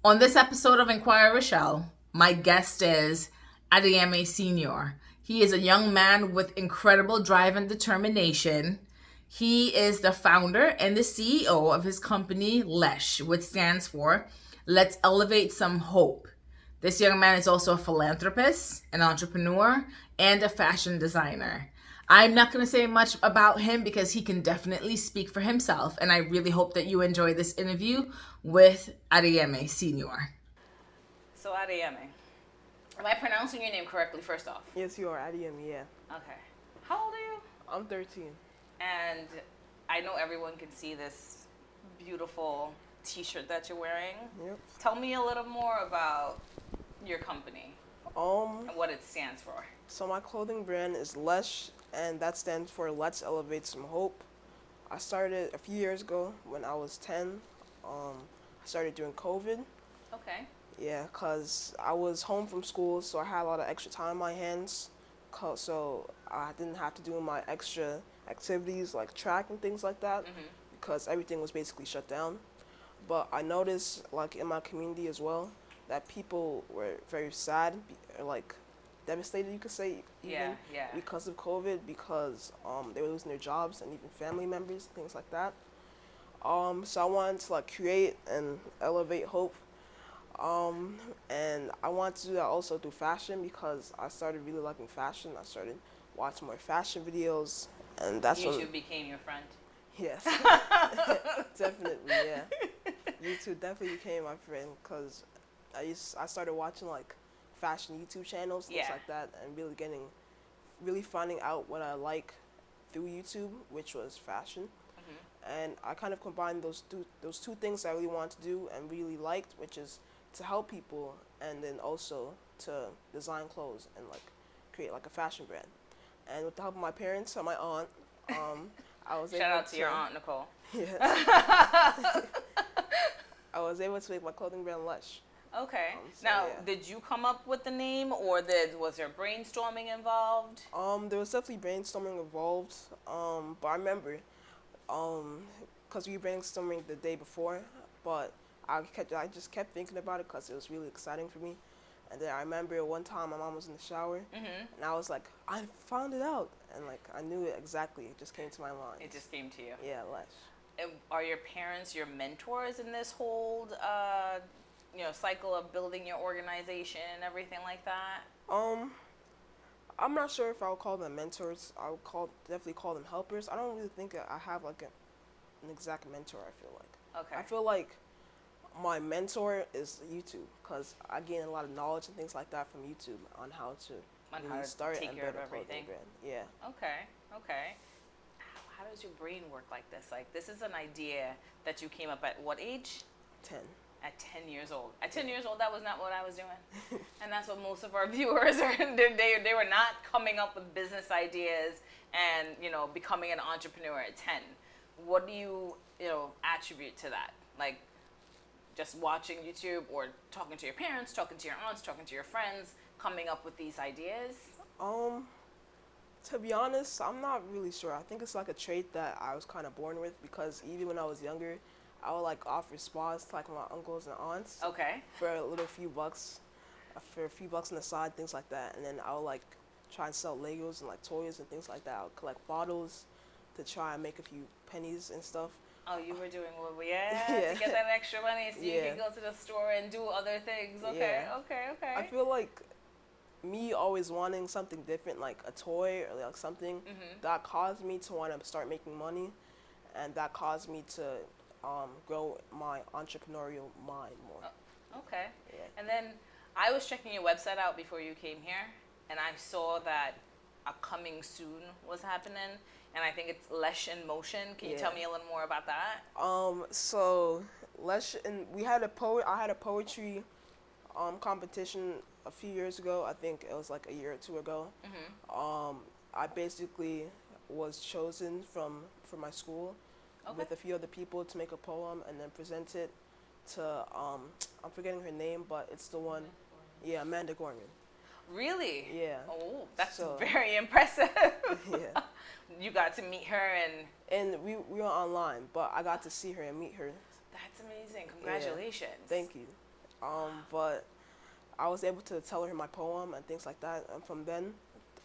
On this episode of Inquire Rochelle, my guest is Adeyemi Senior. He is a young man with incredible drive and determination. He is the founder and the CEO of his company, L.E.S.H, which stands for Let's Elevate Some Hope. This young man is also a philanthropist, an entrepreneur, and a fashion designer. I'm not going to say much about him because he can definitely speak for himself, and I really hope that you enjoy this interview with Adeyemi Senior. So Adeyemi, am I pronouncing your name correctly first off? Yes, you are. Adeyemi, yeah. Okay. How old are you? I'm 13. And I know everyone can see this beautiful t-shirt that you're wearing. Yep. Tell me a little more about your company and what it stands for. So my clothing brand is L.E.S.H, and that stands for Let's Elevate Some Hope. I started a few years ago when I was 10. I started during COVID. Okay. Yeah, because I was home from school, so I had a lot of extra time on my hands. So I didn't have to do my extra activities like track and things like that because everything was basically shut down. But I noticed, like in my community as well, that people were very sad, or like devastated, you could say, even because of COVID, because they were losing their jobs and even family members, things like that. So I wanted to like create and elevate hope. And I want to do that also through fashion because I started really liking fashion. I started watching more fashion videos, and that's YouTube became your friend. Yes, definitely, yeah. YouTube definitely became my friend because I started watching like fashion YouTube channels, things like that, and really finding out what I like through YouTube, which was fashion. And I kind of combined those two things I really wanted to do and really liked, which is to help people and then also to design clothes and like create like a fashion brand. And with the help of my parents and my aunt, I was Shout out to your aunt Nicole. Yes. I was able to make my clothing brand L.E.S.H. Okay. Now, did you come up with the name, or was there brainstorming involved? There was definitely brainstorming involved. But I remember, because we were brainstorming the day before, but I just kept thinking about it because it was really exciting for me. And then I remember one time my mom was in the shower, and I was like, I found it out, and like I knew it exactly. It just came to my mind. It just came to you. Yeah, L.E.S.H. And are your parents your mentors in this whole, cycle of building your organization and everything like that? I'm not sure if I would call them mentors. I would definitely call them helpers. I don't really think I have like an exact mentor. I feel like. Okay. I feel like my mentor is YouTube because I gain a lot of knowledge and things like that from YouTube on how to really start and build a clothing brand. Yeah. Okay. How does your brain work like this? Like, this is an idea that you came up at what age? 10. At 10 years old. At 10 years old, that was not what I was doing. And that's what most of our viewers are. They were not coming up with business ideas and, becoming an entrepreneur at 10. What do you, attribute to that? Like, just watching YouTube or talking to your parents, talking to your aunts, talking to your friends, coming up with these ideas? To be honest, I'm not really sure. I think it's like a trait that I was kind of born with because even when I was younger, I would like offer spas to like my uncles and aunts. Okay. For a few bucks on the side, things like that. And then I would like try and sell Legos and like toys and things like that. I would collect bottles to try and make a few pennies and stuff. Oh, you were doing to get that extra money so you could go to the store and do other things. Okay. I feel like me always wanting something different, like a toy or like something, that caused me to want to start making money, and that caused me to grow my entrepreneurial mind more. Okay. Yeah. And then I was checking your website out before you came here, and I saw that a coming soon was happening, and I think it's L.E.S.H in motion. Can you tell me a little more about that? So L.E.S.H, and I had a poetry competition a few years ago. I think it was like a year or two ago. I basically was chosen from my school with a few other people to make a poem and then present it to I'm forgetting her name, but it's the one, Amanda Gorman. Really? Yeah. Oh, that's very impressive. Yeah. You got to meet her and we were online, but I got to see her and meet her. That's amazing. Congratulations. Yeah. Thank you. But I was able to tell her my poem and things like that. And from then,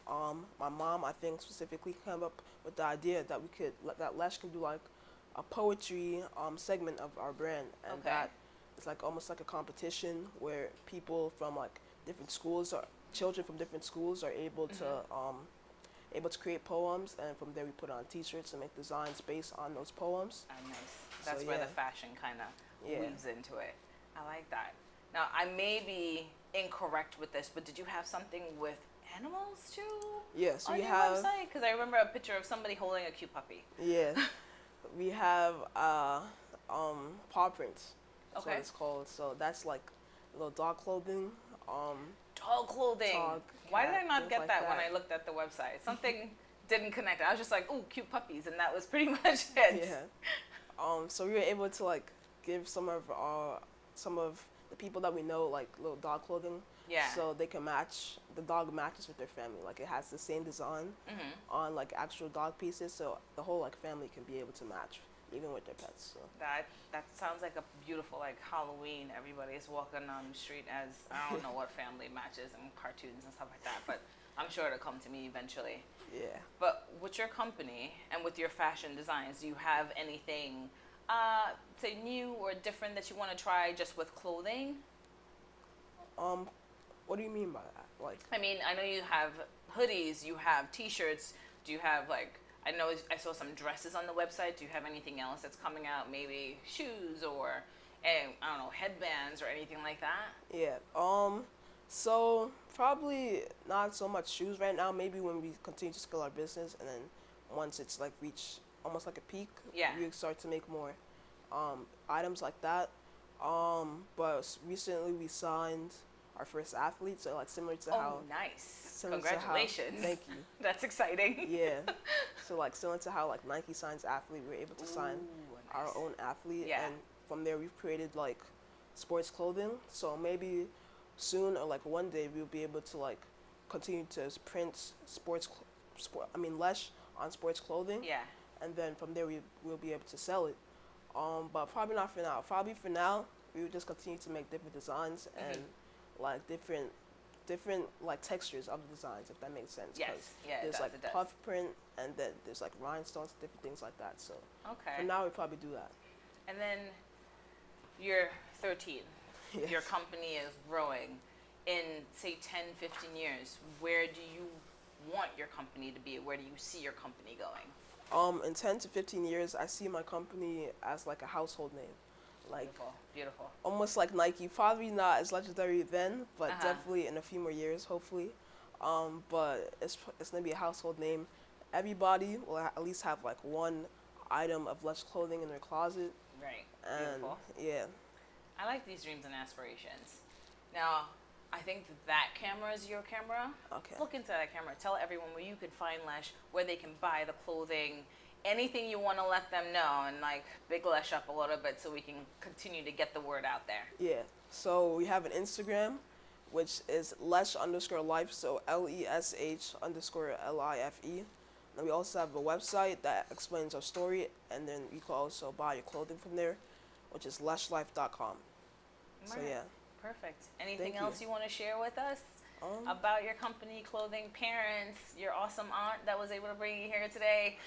my mom, I think specifically, came up with the idea that that L.E.S.H can do like a poetry segment of our brand, and that it's like almost like a competition where people from like different schools or children from different schools are able to create poems, and from there we put on T-shirts and make designs based on those poems. Oh, nice. That's where the fashion kind of weaves into it. I like that. Now, I may be incorrect with this, but did you have something with animals too? Yes, on we your have. website? Because I remember a picture of somebody holding a cute puppy. Yeah, we have paw prints. That's what it's called. So that's like little dog clothing. Dog clothing. Dog, Why did cat, I not things get like that when I looked at the website? Something didn't connect. I was just like, ooh, cute puppies, and that was pretty much it. Yeah. So we were able to like give some of the people that we know like little dog clothing. Yeah. So they can match, the dog matches with their family. Like it has the same design on like actual dog pieces, so the whole like family can be able to match even with their pets. So That sounds like a beautiful like Halloween. Everybody's walking on the street as I don't know what family matches and cartoons and stuff like that, but I'm sure it'll come to me eventually. yeah. But with your company and with your fashion designs, do you have anything say new or different that you want to try just with clothing? What do you mean by that? Like, I mean, I know you have hoodies, you have T-shirts. Do you have like, I know I saw some dresses on the website. Do you have anything else that's coming out? Maybe shoes or I don't know, headbands or anything like that? yeah. So probably not so much shoes right now. Maybe when we continue to scale our business, and then once it's like reach almost like a peak, we start to make more items like that. But recently we signed our first athlete, so like similar to how. Nice! Congratulations! Thank you. That's exciting. Yeah. So like similar to how like Nike signs athlete, we were able to sign our own athlete, and from there we've created like sports clothing. So maybe soon or like one day we'll be able to like continue to print L.E.S.H on sports clothing. Yeah. And then from there we'll be able to sell it. But probably not for now. Probably for now we will just continue to make different designs and like different like textures of the designs, if that makes sense. Yes. Yeah. There's like puff print, and then there's like rhinestones, different things like that. So for now we probably do that. And then you're 13. Yes. Your company is growing. In say 10, 15 years, where do you want your company to be? Where do you see your company going? In 10 to 15 years, I see my company as like a household name. Like beautiful. Almost like Nike. Probably not as legendary then, but definitely in a few more years, hopefully. But it's gonna be a household name. Everybody will at least have like one item of L.E.S.H clothing in their closet. Right. And beautiful. Yeah. I like these dreams and aspirations. Now, I think that camera is your camera. Okay. Look into that camera. Tell everyone where you can find L.E.S.H, where they can buy the clothing, anything you want to let them know, and like big L.E.S.H up a little bit so we can continue to get the word out there. Yeah. So we have an Instagram, which is L.E.S.H_life, so L.E.S.H_LIFE. And we also have a website that explains our story, and then you can also buy your clothing from there, which is LESHlife.com. So yeah. Perfect. Anything else you want to share with us about your company, clothing, parents, your awesome aunt that was able to bring you here today?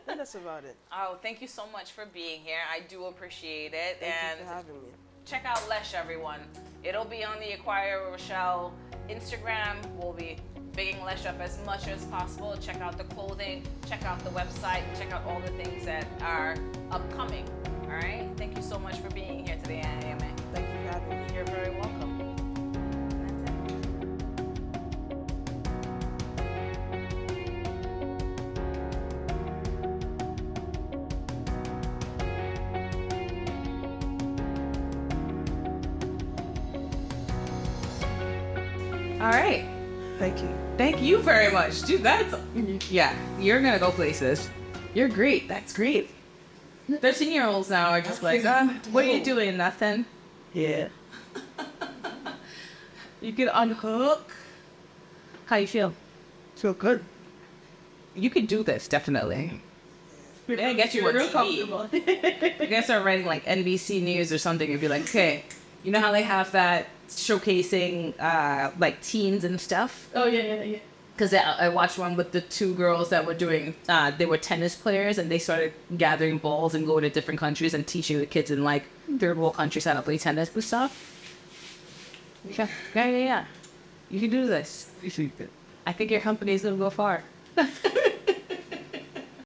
That's about it. Oh, thank you so much for being here. I do appreciate it. Thank you for having me. Check out L.E.S.H, everyone. It'll be on the Acquire Rochelle Instagram. We'll be bigging L.E.S.H up as much as possible. Check out the clothing, check out the website, check out all the things that are upcoming. All right? Thank you so much for being here today, Adeyemi. Thank you for having me. You're very welcome. All right. Thank you. Thank you very much. Dude, you're going to go places. You're great. That's great. 13-year-olds now are just like, what are you doing? Nothing. Yeah. You can unhook. How you feel? Feel good. You could do this, definitely. We're going to get you on TV. You're going to start writing like NBC News or something and be like, okay, You know how they have that showcasing like teens and stuff? Oh yeah. Because I watched one with the two girls that were doing, they were tennis players, and they started gathering balls and going to different countries and teaching the kids in like third world countries how to play tennis and stuff. Yeah. You can do this. I think your company is going to go far.